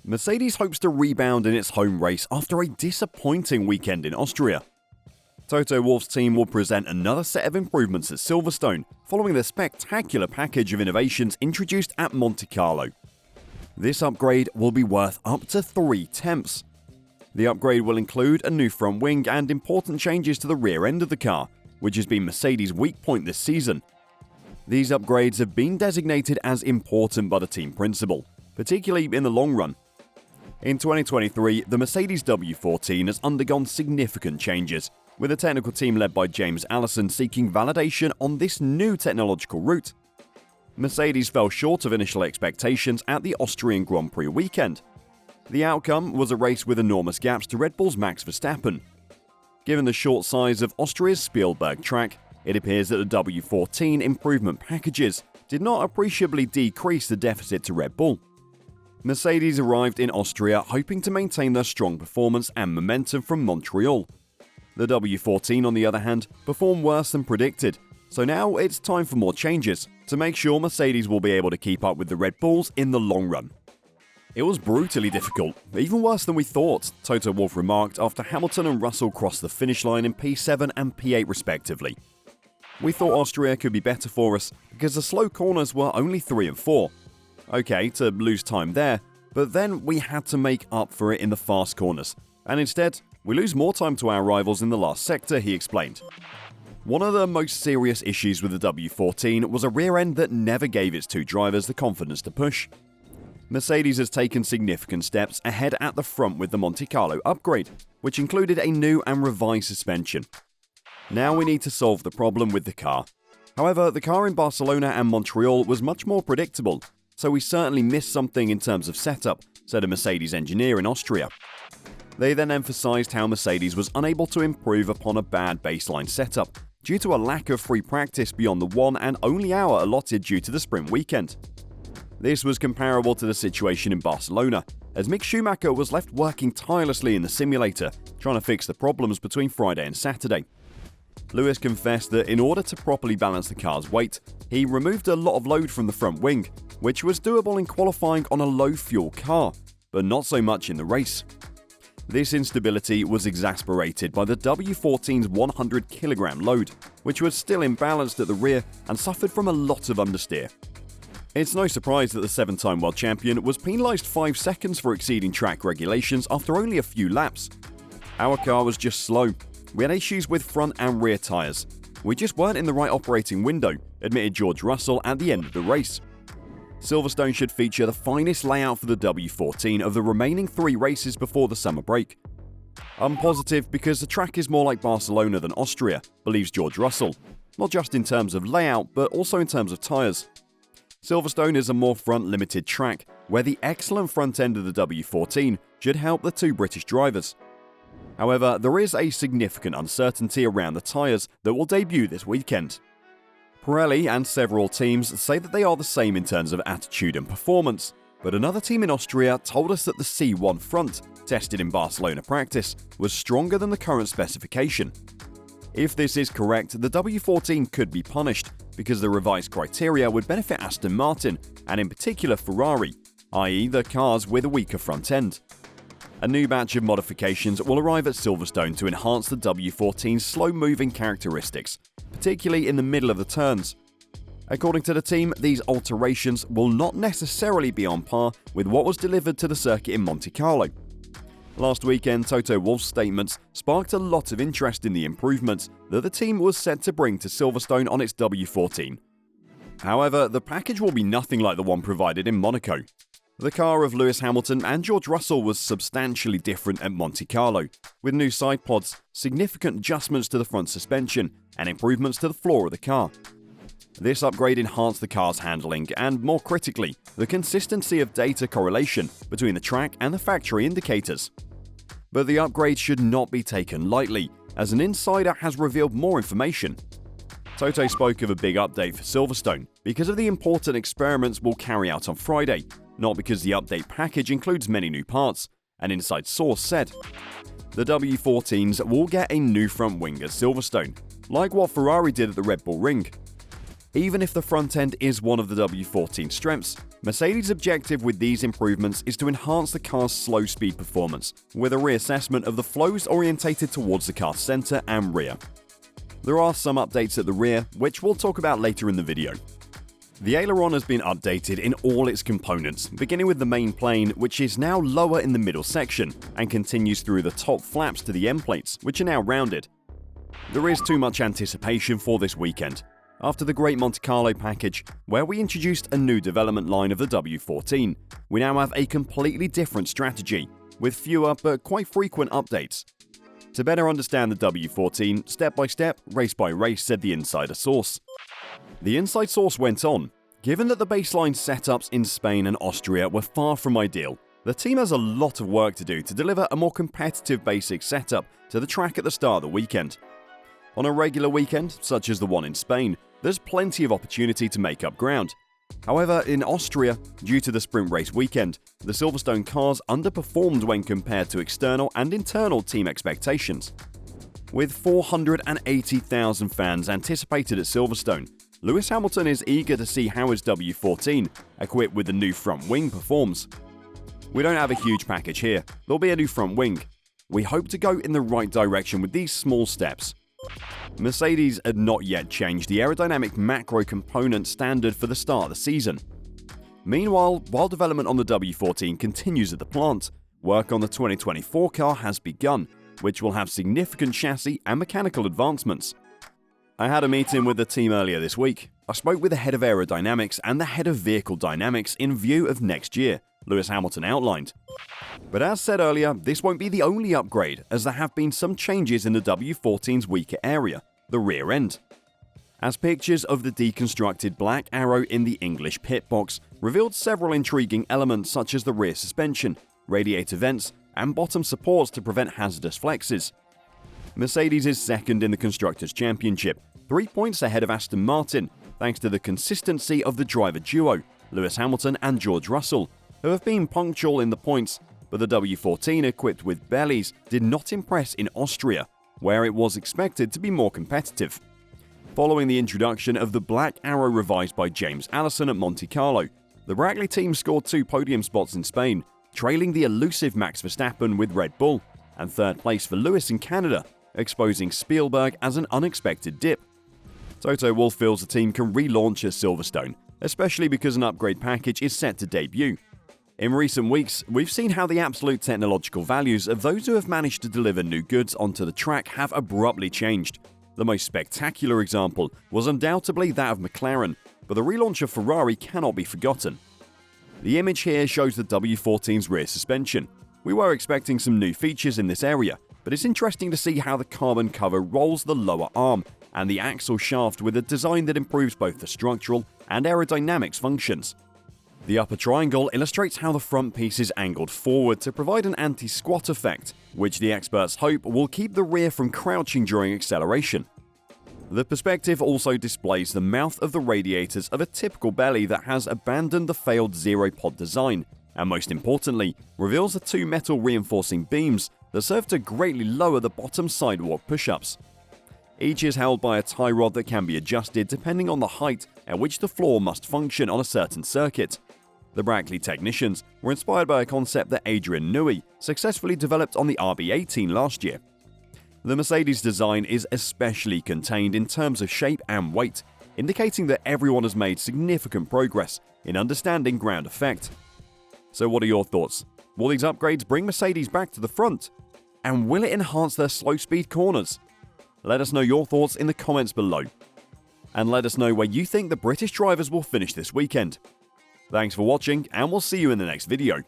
Mercedes hopes to rebound in its home race after a disappointing weekend in Austria. Toto Wolff's team will present another set of improvements at Silverstone, following the spectacular package of innovations introduced at Montecarlo. This upgrade will be worth up to 3 tenths. The upgrade will include a new front wing and important changes to the rear end of the car, which has been Mercedes' weak point this season. These upgrades have been designated as important by the team principal, particularly in the long run. In 2023, the Mercedes W14 has undergone significant changes, with the technical team led by James Allison seeking validation on this new technological route. Mercedes fell short of initial expectations at the Austrian Grand Prix weekend. The outcome was a race with enormous gaps to Red Bull's Max Verstappen. Given the short size of Austria's Spielberg track, it appears that the W14 improvement packages did not appreciably decrease the deficit to Red Bull. Mercedes arrived in Austria hoping to maintain their strong performance and momentum from Montreal. The W14, on the other hand, performed worse than predicted, so now it's time for more changes to make sure Mercedes will be able to keep up with the Red Bulls in the long run. It was brutally difficult, even worse than we thought, Toto Wolff remarked after Hamilton and Russell crossed the finish line in P7 and P8 respectively. We thought Austria could be better for us because the slow corners were only 3 and 4. Okay, to lose time there, but then we had to make up for it in the fast corners, and instead, we lose more time to our rivals in the last sector, he explained. One of the most serious issues with the W14 was a rear end that never gave its 2 drivers the confidence to push. Mercedes has taken significant steps ahead at the front with the Montecarlo upgrade, which included a new and revised suspension. Now we need to solve the problem with the car. However, the car in Barcelona and Montreal was much more predictable, so we certainly missed something in terms of setup, said a Mercedes engineer in Austria. They then emphasized how Mercedes was unable to improve upon a bad baseline setup due to a lack of free practice beyond the 1 and only hour allotted due to the sprint weekend. This was comparable to the situation in Barcelona, as Mick Schumacher was left working tirelessly in the simulator, trying to fix the problems between Friday and Saturday. Lewis confessed that in order to properly balance the car's weight, he removed a lot of load from the front wing, which was doable in qualifying on a low-fuel car, but not so much in the race. This instability was exacerbated by the W14's 100kg load, which was still imbalanced at the rear and suffered from a lot of understeer. It's no surprise that the 7-time world champion was penalised 5 seconds for exceeding track regulations after only a few laps. Our car was just slow. We had issues with front and rear tyres. We just weren't in the right operating window, admitted George Russell at the end of the race. Silverstone should feature the finest layout for the W14 of the remaining 3 races before the summer break. I'm positive because the track is more like Barcelona than Austria, believes George Russell, not just in terms of layout but also in terms of tyres. Silverstone is a more front-limited track, where the excellent front end of the W14 should help the 2 British drivers. However, there is a significant uncertainty around the tyres that will debut this weekend. Pirelli and several teams say that they are the same in terms of attitude and performance, but another team in Austria told us that the C1 front, tested in Barcelona practice, was stronger than the current specification. If this is correct, the W14 could be punished because the revised criteria would benefit Aston Martin, and in particular Ferrari, i.e. the cars with a weaker front end. A new batch of modifications will arrive at Silverstone to enhance the W14's slow-moving characteristics, particularly in the middle of the turns. According to the team, these alterations will not necessarily be on par with what was delivered to the circuit in Montecarlo. Last weekend, Toto Wolff's statements sparked a lot of interest in the improvements that the team was set to bring to Silverstone on its W14. However, the package will be nothing like the one provided in Monaco. The car of Lewis Hamilton and George Russell was substantially different at Montecarlo, with new side pods, significant adjustments to the front suspension, and improvements to the floor of the car. This upgrade enhanced the car's handling and, more critically, the consistency of data correlation between the track and the factory indicators. But the upgrade should not be taken lightly, as an insider has revealed more information. Toto spoke of a big update for Silverstone because of the important experiments we'll carry out on Friday, not because the update package includes many new parts, an inside source said. The W14s will get a new front wing at Silverstone, like what Ferrari did at the Red Bull Ring. Even if the front end is one of the W14's strengths, Mercedes' objective with these improvements is to enhance the car's slow speed performance, with a reassessment of the flows orientated towards the car's center and rear. There are some updates at the rear, which we'll talk about later in the video. The aileron has been updated in all its components, beginning with the main plane, which is now lower in the middle section, and continues through the top flaps to the end plates, which are now rounded. There is too much anticipation for this weekend. After the great Montecarlo package, where we introduced a new development line of the W14, we now have a completely different strategy, with fewer but quite frequent updates. To better understand the W14, step by step, race by race, said the insider source. The inside source went on, given that the baseline setups in Spain and Austria were far from ideal, the team has a lot of work to do to deliver a more competitive basic setup to the track at the start of the weekend. On a regular weekend, such as the one in Spain, there's plenty of opportunity to make up ground. However, in Austria, due to the sprint race weekend, the Silverstone cars underperformed when compared to external and internal team expectations. With 480,000 fans anticipated at Silverstone, Lewis Hamilton is eager to see how his W14, equipped with the new front wing, performs. We don't have a huge package here, there'll be a new front wing. We hope to go in the right direction with these small steps. Mercedes had not yet changed the aerodynamic macro component standard for the start of the season. Meanwhile, while development on the W14 continues at the plant, work on the 2024 car has begun, which will have significant chassis and mechanical advancements. I had a meeting with the team earlier this week. I spoke with the head of aerodynamics and the head of vehicle dynamics in view of next year, Lewis Hamilton outlined. But as said earlier, this won't be the only upgrade, as there have been some changes in the W14's weaker area, the rear end. As pictures of the deconstructed black arrow in the English pit box revealed several intriguing elements such as the rear suspension, radiator vents, and bottom supports to prevent hazardous flexes. Mercedes is second in the Constructors' Championship, 3 points ahead of Aston Martin, thanks to the consistency of the driver duo, Lewis Hamilton and George Russell, who have been punctual in the points, but the W14 equipped with bellies did not impress in Austria, where it was expected to be more competitive. Following the introduction of the Black Arrow revised by James Allison at Montecarlo, the Brackley team scored 2 podium spots in Spain, trailing the elusive Max Verstappen with Red Bull, and third place for Lewis in Canada, exposing Spielberg as an unexpected dip. Toto Wolff feels the team can relaunch at Silverstone, especially because an upgrade package is set to debut. In recent weeks, we've seen how the absolute technological values of those who have managed to deliver new goods onto the track have abruptly changed. The most spectacular example was undoubtedly that of McLaren, but the relaunch of Ferrari cannot be forgotten. The image here shows the W14's rear suspension. We were expecting some new features in this area, but it's interesting to see how the carbon cover rolls the lower arm and the axle shaft with a design that improves both the structural and aerodynamics functions. The upper triangle illustrates how the front piece is angled forward to provide an anti-squat effect, which the experts hope will keep the rear from crouching during acceleration. The perspective also displays the mouth of the radiators of a typical belly that has abandoned the failed zero-pod design, and most importantly, reveals the 2 metal reinforcing beams that serve to greatly lower the bottom sidewalk push-ups. Each is held by a tie rod that can be adjusted depending on the height at which the floor must function on a certain circuit. The Brackley technicians were inspired by a concept that Adrian Newey successfully developed on the RB18 last year. The Mercedes design is especially contained in terms of shape and weight, indicating that everyone has made significant progress in understanding ground effect. So what are your thoughts? Will these upgrades bring Mercedes back to the front? And will it enhance their slow speed corners? Let us know your thoughts in the comments below. And let us know where you think the British drivers will finish this weekend. Thanks for watching, and we'll see you in the next video.